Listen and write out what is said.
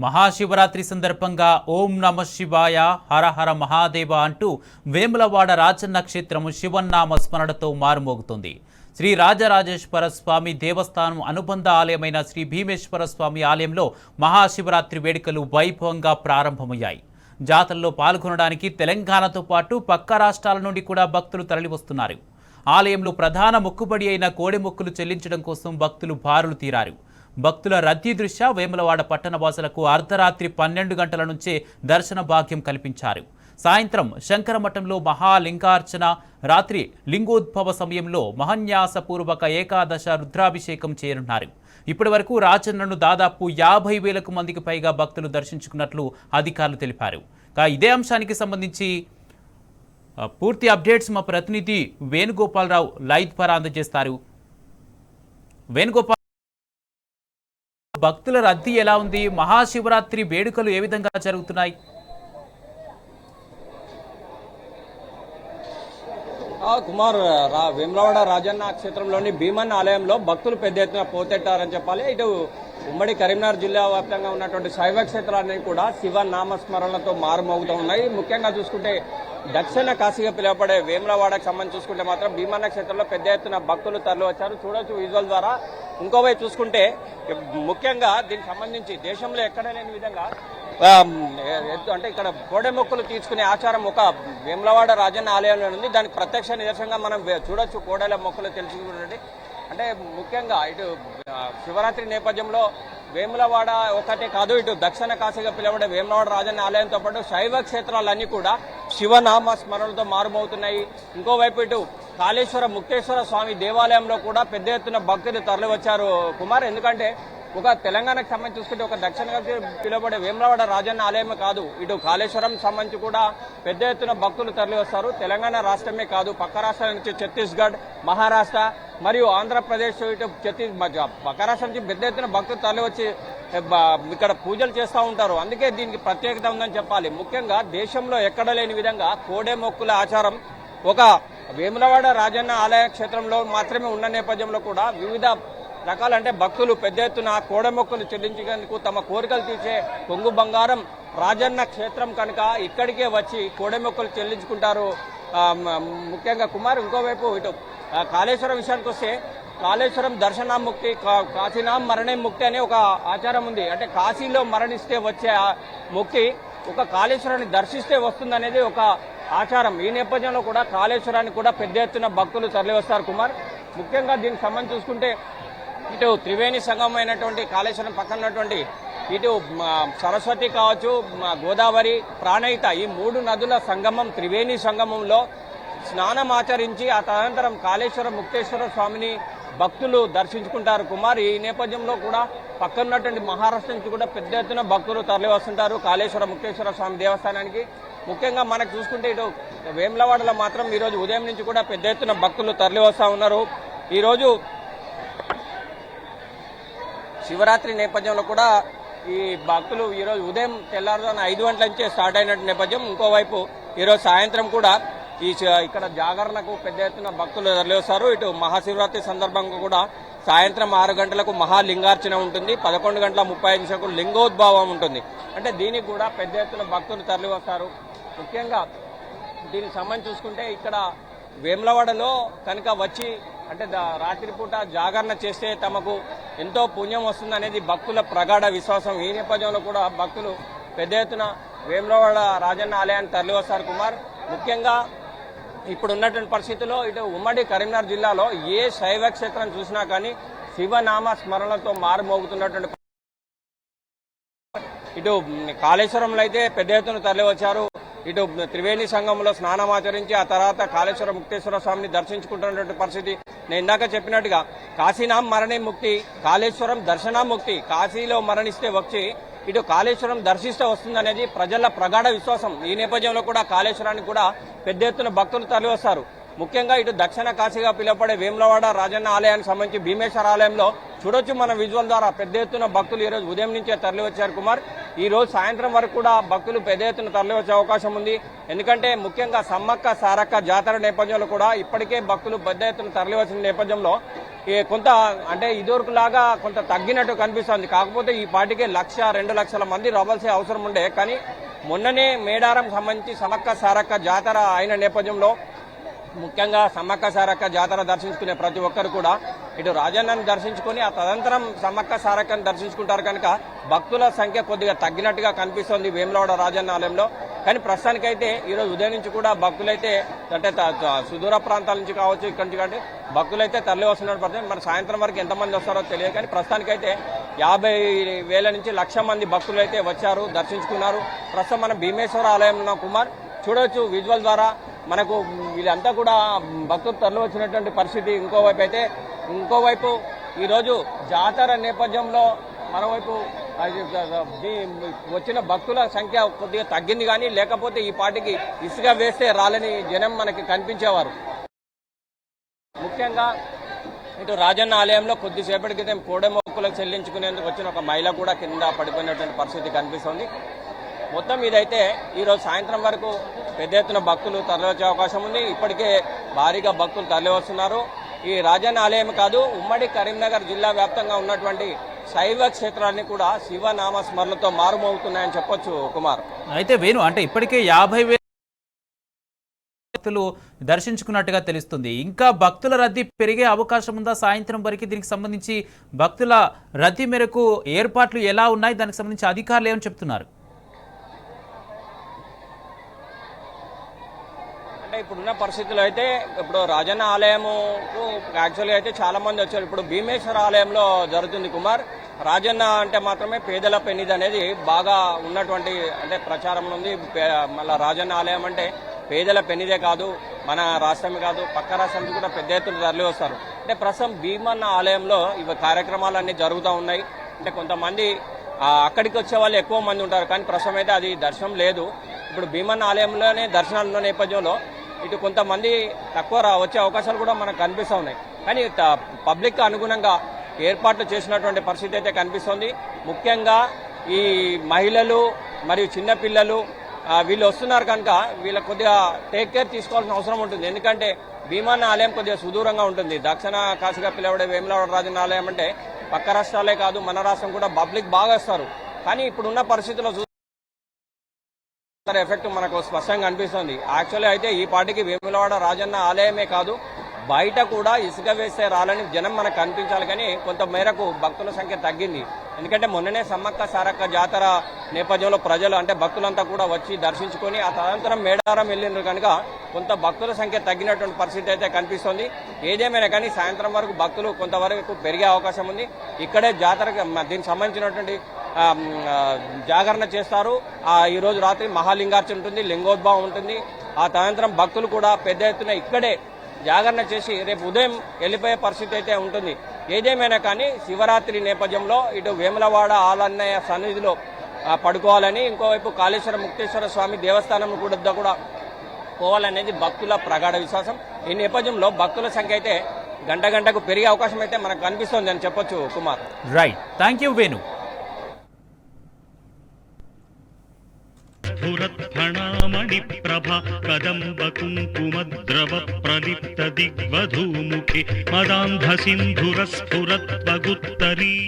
మహాశివరాత్రి సందర్భంగా ఓం నమ శివాయ హర హర మహాదేవ అంటూ వేములవాడ రాజన్న క్షేత్రము శివన్నామ స్మరణతో మారుమోగుతుంది. శ్రీ రాజరాజేశ్వర స్వామి దేవస్థానం అనుబంధ ఆలయమైన శ్రీ భీమేశ్వర స్వామి ఆలయంలో మహాశివరాత్రి వేడుకలు వైభవంగా ప్రారంభమయ్యాయి. జాతరలో పాల్గొనడానికి తెలంగాణతో పాటు పక్క రాష్ట్రాల నుండి కూడా భక్తులు తరలివస్తున్నారు. ఆలయంలో ప్రధాన మొక్కుబడి అయిన కోడె మొక్కులు చెల్లించడం కోసం భక్తులు బారులు తీరారు. భక్తుల రద్దీ దృష్ట్యా వేములవాడ పట్టణవాసులకు అర్ధరాత్రి 12 గంటల నుంచే దర్శన భాగ్యం కల్పించారు. సాయంత్రం శంకరమఠంలో మహాలింగార్చన, రాత్రి లింగోద్భవ సమయంలో మహన్యాసపూర్వక ఏకాదశ రుద్రాభిషేకం చేయనున్నారు. ఇప్పటి వరకు రాజన్నను దాదాపు 50,000 మందికి పైగా భక్తులు దర్శించుకున్నట్లు అధికారులు తెలిపారు. ఇదే అంశానికి సంబంధించి పూర్తి అప్డేట్స్ మా ప్రతినిధి వేణుగోపాలరావు లైవ్ ద్వారా అందజేస్తారు. వేణుగోపాల్, భక్తుల రద్దీ ఎలా ఉంది? మహాశివరాత్రి వేడుకలు ఏ విధంగా జరుగుతున్నాయి? కుమార్, వేములవాడ రాజన్న క్షేత్రంలోని భీమన్న ఆలయంలో భక్తులు పెద్ద ఎత్తున పోతెట్టారని చెప్పాలి. ఇటు ఉమ్మడి కరీంనగర్ జిల్లా వ్యాప్తంగా ఉన్నటువంటి శైవ క్షేత్రాలన్నీ కూడా శివ నామస్మరణలతో మారుమోగుతూ ఉన్నాయి. ముఖ్యంగా చూసుకుంటే దక్షిణ కాశీగా పిలువబడే వేములవాడకు సంబంధించి చూసుకుంటే మాత్రం భీమన్న క్షేత్రంలో పెద్ద ఎత్తున భక్తులు తరలి వచ్చారు. చూడొచ్చు విజువల్ ద్వారా. ఇంకోవైపు చూసుకుంటే ముఖ్యంగా దీనికి సంబంధించి దేశంలో ఎక్కడ లేని విధంగా అంటే ఇక్కడ కోడె మొక్కులు తీసుకునే ఆచారం ఒక వేములవాడ రాజన్న ఆలయంలో ఉంది. దానికి ప్రత్యక్ష నిదర్శనంగా మనం చూడొచ్చు కోడెల మొక్కులు తెలుసుకున్నది. అంటే ముఖ్యంగా ఇటు శివరాత్రి నేపథ్యంలో వేములవాడ ఒకటే కాదు, ఇటు దక్షిణ కాశీగా పిలువబడే వేములవాడ రాజన్న ఆలయంతో పాటు శైవ క్షేత్రాలన్నీ కూడా శివనామ స్మరణలతో మారుమవుతున్నాయి. ఇంకోవైపు ఇటు కాళేశ్వర ముక్తేశ్వర స్వామి దేవాలయంలో కూడా పెద్ద ఎత్తున భక్తులు తరలివచ్చారు కుమార్. ఎందుకంటే ఒక తెలంగాణకు సంబంధించి చూసుకుంటే ఒక దక్షిణ పిలువబడే వేములవాడ రాజన్న ఆలయమే కాదు, ఇటు కాళేశ్వరం సంబంధించి కూడా పెద్ద ఎత్తున భక్తులు తరలి వస్తారు. తెలంగాణ రాష్ట్రమే కాదు, పక్క రాష్ట్రాల నుంచి ఛత్తీస్గఢ్, మహారాష్ట్ర మరియు ఆంధ్రప్రదేశ్, ఇటు పక్క రాష్ట్రం నుంచి పెద్ద ఎత్తున భక్తులు తరలి వచ్చి ఇక్కడ పూజలు చేస్తూ ఉంటారు. అందుకే దీనికి ప్రత్యేకత ఉందని చెప్పాలి. ముఖ్యంగా దేశంలో ఎక్కడ లేని విధంగా కోడె మొక్కుల ఆచారం ఒక వేములవాడ రాజన్న ఆలయ క్షేత్రంలో మాత్రమే ఉన్న నేపథ్యంలో కూడా వివిధ రకాలంటే భక్తులు పెద్ద ఎత్తున కోడె మొక్కులు చెల్లించేందుకు తమ కోరికలు తీర్చే కొంగు బంగారం రాజన్న క్షేత్రం కనుక ఇక్కడికే వచ్చి కోడె మొక్కులు చెల్లించుకుంటారు ముఖ్యంగా కుమార్. ఇంకోవైపు ఇటు కాళేశ్వరం విషయానికి వస్తే కాళేశ్వరం దర్శనం ముక్తి, కాశీనాం మరణే ముక్తి అనే ఒక ఆచారం ఉంది. అంటే కాశీలో మరణిస్తే వచ్చే ముక్తి ఒక కాళేశ్వరాన్ని దర్శిస్తే వస్తుందనేది ఒక ఆచారం. ఈ నేపథ్యంలో కూడా కాళేశ్వరాన్ని కూడా పెద్ద ఎత్తున భక్తులు తరలి వస్తారు కుమార్. ముఖ్యంగా దీనికి సంబంధించి చూసుకుంటే ఇటు త్రివేణి సంగమం అయినటువంటి కాళేశ్వరం పక్కన ఉన్నటువంటి ఇటు సరస్వతి కావచ్చు, గోదావరి, ప్రాణహిత, ఈ 3 నదుల సంగమం త్రివేణి సంగమంలో స్నానం ఆచరించి ఆ తదనంతరం కాళేశ్వరం ముక్తేశ్వర స్వామిని భక్తులు దర్శించుకుంటారు కుమార్. ఈ నేపథ్యంలో కూడా పక్కనున్నటువంటి మహారాష్ట్ర నుంచి కూడా పెద్ద ఎత్తున భక్తులు తరలి వస్తుంటారు కాళేశ్వర ముక్తేశ్వర స్వామి దేవస్థానానికి. ముఖ్యంగా మనకు చూసుకుంటే ఇటు వేములవాడలో మాత్రం ఈరోజు ఉదయం నుంచి కూడా పెద్ద ఎత్తున భక్తులు తరలి వస్తూ ఉన్నారు. ఈరోజు శివరాత్రి నేపథ్యంలో కూడా ఈ భక్తులు ఈరోజు ఉదయం తెల్లారుజామున 5 గంటల నుంచే స్టార్ట్ అయినట్టు నేపథ్యం. ఇంకోవైపు ఈరోజు సాయంత్రం కూడా ఇక్కడ జాగరణకు పెద్ద ఎత్తున భక్తులు తరలివస్తారు. ఇటు మహాశివరాత్రి సందర్భంగా కూడా సాయంత్రం 6 గంటలకు మహాలింగార్చన ఉంటుంది, 11 గంటల 35 నిమిషాలకు లింగోద్భవం ఉంటుంది. అంటే దీనికి కూడా పెద్ద ఎత్తున భక్తులు తరలి వస్తారు. ముఖ్యంగా దీనికి సంబంధించి చూసుకుంటే ఇక్కడ వేములవాడలో కనుక వచ్చి అంటే రాత్రిపూట జాగరణ చేస్తే తమకు ఎంతో పుణ్యం వస్తుందనేది భక్తుల ప్రగాఢ విశ్వాసం. ఈ నేపథ్యంలో కూడా భక్తులు పెద్ద ఎత్తున వేములవాడ రాజన్న ఆలయాన్ని తరలి వస్తారు కుమార్. ముఖ్యంగా ఇప్పుడు ఉన్నటువంటి పరిస్థితుల్లో ఇటు ఉమ్మడి కరీంనగర్ జిల్లాలో ఏ శైవ క్షేత్రం చూసినా కానీ శివనామ స్మరణలతో మారుమోగుతున్నటువంటి ఇటు కాళేశ్వరంలో అయితే పెద్ద ఎత్తున తరలి వచ్చారు. ఇటు త్రివేణి సంగంలో స్నానమాచరించి ఆ తర్వాత కాళేశ్వర ముక్తేశ్వర స్వామిని దర్శించుకుంటున్నటువంటి పరిస్థితి. నేను ఇందాక చెప్పినట్టుగా కాశీనాం మరణే ముక్తి, కాళేశ్వరం దర్శనాముక్తి. కాశీలో మరణిస్తే వచ్చి ఇటు కాళేశ్వరం దర్శిస్తే వస్తుందనేది ప్రజల ప్రగాఢ విశ్వాసం. ఈ నేపథ్యంలో కూడా కాళేశ్వరానికి కూడా పెద్ద ఎత్తున భక్తులు తరలి వస్తారు. ముఖ్యంగా ఇటు దక్షిణ కాశీగా పిలువబడే వేములవాడ రాజన్న ఆలయానికి సంబంధించి భీమేశ్వర ఆలయంలో చూడొచ్చు మన విజువల్ ద్వారా పెద్ద ఎత్తున భక్తులు ఈరోజు ఉదయం నుంచే తరలి వచ్చారు కుమార్. ఈ రోజు సాయంత్రం వరకు కూడా భక్తులు పెద్ద ఎత్తున తరలి వచ్చే అవకాశం ఉంది. ఎందుకంటే ముఖ్యంగా సమ్మక్క సారక్క జాతర నేపథ్యంలో కూడా ఇప్పటికే భక్తులు పెద్ద ఎత్తున తరలి వచ్చిన నేపథ్యంలో కొంత అంటే ఇదివరకు లాగా కొంత తగ్గినట్టు కనిపిస్తుంది. కాకపోతే ఈ పాటికే 1-2 లక్షల మంది రావాల్సిన అవసరం ఉండే. కానీ మొన్ననే మేడారం సంబంధించి సమ్మక్క సారక్క జాతర అయిన నేపథ్యంలో ముఖ్యంగా సమ్మక్క సారక్క జాతర దర్శించుకునే ప్రతి ఒక్కరు కూడా ఇటు రాజన్నను దర్శించుకుని ఆ తదనంతరం సమ్మక్క సారక్కను దర్శించుకుంటారు. కనుక భక్తుల సంఖ్య కొద్దిగా తగ్గినట్టుగా కనిపిస్తోంది వేములవాడ రాజన్న ఆలయంలో. కానీ ప్రస్తుతానికైతే ఈరోజు ఉదయం నుంచి కూడా భక్తులైతే అంటే సుదూర ప్రాంతాల నుంచి కావచ్చు, ఇక్కడి నుంచి కానీ భక్తులైతే తరలి వస్తున్నారు. పడుతుంది మరి సాయంత్రం వరకు ఎంతమంది వస్తారో తెలియదు. కానీ ప్రస్తుతానికైతే 50,000 నుంచి 1,00,000 మంది భక్తులు అయితే వచ్చారు, దర్శించుకున్నారు. ప్రస్తుతం మనం భీమేశ్వర ఆలయంలో కుమార్ చూడవచ్చు విజువల్ ద్వారా మనకు వీళ్ళంతా కూడా భక్తులు తరలి వచ్చినటువంటి పరిస్థితి. ఇంకోవైపు ఈరోజు జాతర నేపథ్యంలో మరోవైపు వచ్చిన భక్తుల సంఖ్య కొద్దిగా తగ్గింది. కానీ లేకపోతే ఈ పాటికి ఇసుక వేస్తే రాలని జనం మనకి కనిపించేవారు. ముఖ్యంగా ఇటు రాజన్న ఆలయంలో కొద్దిసేపటి క్రితం కోడెమొక్కులకు చెల్లించుకునేందుకు వచ్చిన ఒక మహిళ కూడా కింద పడిపోయినటువంటి పరిస్థితి కనిపిస్తుంది. మొత్తం ఇదైతే ఈరోజు సాయంత్రం వరకు పెద్ద ఎత్తున భక్తులు తరలివచ్చే అవకాశం ఉంది. ఇప్పటికే భారీగా భక్తులు తరలి వస్తున్నారు. ఈ రాజన్న ఆలయం కాదు, ఉమ్మడి కరీంనగర్ జిల్లా వ్యాప్తంగా ఉన్నటువంటి శైవ క్షేత్రాన్ని కూడా శివనామ స్మరణతో మారుమోగుతున్నాయని చెప్పొచ్చు కుమార్. అయితే వేణు అంటే ఇప్పటికే 50,000 భక్తులు దర్శించుకున్నట్టుగా తెలుస్తుంది. ఇంకా భక్తుల రద్దీ పెరిగే అవకాశం ఉందా? సాయంత్రం వరకు దీనికి సంబంధించి భక్తుల రద్దీ మేరకు ఏర్పాట్లు ఎలా ఉన్నాయి, దానికి సంబంధించి అధికారులు ఏమని చెప్తున్నారు? అంటే ఇప్పుడున్న పరిస్థితుల్లో అయితే ఇప్పుడు రాజన్న ఆలయముకు యాక్చువల్గా అయితే చాలా మంది వచ్చారు. ఇప్పుడు భీమేశ్వర ఆలయంలో జరుగుతుంది కుమార్. రాజన్న అంటే మాత్రమే పేదల పెన్నిది అనేది బాగా ఉన్నటువంటి అంటే ప్రచారం ఉంది. మళ్ళీ రాజన్న ఆలయం అంటే పేదల పెన్నిదే కాదు, మన రాష్ట్రమే కాదు పక్క రాష్ట్రం నుంచి కూడా పెద్ద ఎత్తున తరలి వస్తారు. అంటే ప్రస్తుతం భీమన్న ఆలయంలో ఇవి కార్యక్రమాలన్నీ జరుగుతూ ఉన్నాయి. అంటే కొంతమంది అక్కడికి వచ్చే వాళ్ళు ఎక్కువ మంది ఉంటారు. కానీ ప్రస్తుతం అయితే అది దర్శనం లేదు. ఇప్పుడు భీమన్న ఆలయంలోనే దర్శనాలు ఉన్న నేపథ్యంలో ఇటు కొంతమంది తక్కువ వచ్చే అవకాశాలు కూడా మనకు కనిపిస్తూ ఉన్నాయి. కానీ పబ్లిక్ అనుగుణంగా ఏర్పాట్లు చేసినటువంటి పరిస్థితి అయితే కనిపిస్తోంది. ముఖ్యంగా ఈ మహిళలు మరియు చిన్నపిల్లలు వీళ్ళు వస్తున్నారు కనుక వీళ్ళకి కొద్దిగా టేక్ కేర్ తీసుకోవాల్సిన అవసరం ఉంటుంది. ఎందుకంటే భీమన్న ఆలయం కొద్దిగా సుదూరంగా ఉంటుంది. దక్షిణ కాశీగా పిలవడే వేములవాడ రాజన్న ఆలయం అంటే పక్క రాష్ట్రాలే కాదు మన రాష్ట్రం కూడా పబ్లిక్ బాగా వస్తారు. కానీ ఇప్పుడున్న పరిస్థితుల్లో ఎఫెక్ట్ మనకు స్పష్టంగా అనిపిస్తుంది. యాక్చువల్లీ అయితే ఈ పాటికి వేములవాడ రాజన్న ఆలయమే కాదు బయట కూడా ఇసుక వేస్తే రాలని జనం మనకు కనిపించాలి. కానీ కొంత మేరకు భక్తుల సంఖ్య తగ్గింది. ఎందుకంటే మొన్ననే సమ్మక్క సారక్క జాతర నేపథ్యంలో ప్రజలు అంటే భక్తులంతా కూడా వచ్చి దర్శించుకొని ఆ తదనంతరం మేడారం వెళ్ళినారు కనుక కొంత భక్తుల సంఖ్య తగ్గినటువంటి పరిస్థితి అయితే కనిపిస్తుంది. ఏదేమైనా కానీ సాయంత్రం వరకు భక్తులు కొంతవరకు పెరిగే అవకాశం ఉంది. ఇక్కడే జాతర దీనికి సంబంధించినటువంటి జాగరణ చేస్తారు. ఈరోజు రాత్రి మహాలింగార్చన ఉంటుంది, లింగోద్భవం ఉంటుంది. ఆ తదనంతరం భక్తులు కూడా పెద్ద ఎత్తున ఇక్కడే జాగరణ చేసి రేపు ఉదయం వెళ్ళిపోయే పరిస్థితి అయితే ఉంటుంది. ఏదేమైనా కానీ శివరాత్రి నేపథ్యంలో ఇటు వేములవాడ ఆలన్నయ్య సన్నిధిలో పడుకోవాలని, ఇంకోవైపు కాళేశ్వర ముక్తేశ్వర స్వామి దేవస్థానం కూడా పోవాలనేది భక్తుల ప్రగాఢ విశ్వాసం. ఈ నేపథ్యంలో భక్తుల సంఖ్య అయితే గంటకు పెరిగే అవకాశం అయితే మనకు కనిపిస్తోంది అని చెప్పొచ్చు Kumar. Right, thank you Venu. స్ఫురత్ఫణామణిప్రభ కదంబ కుంకుమద్రవ ప్రలిప్త దిగ్వధూముఖి మదాంధ సింధుర స్ఫురత్వగుత్తరీయ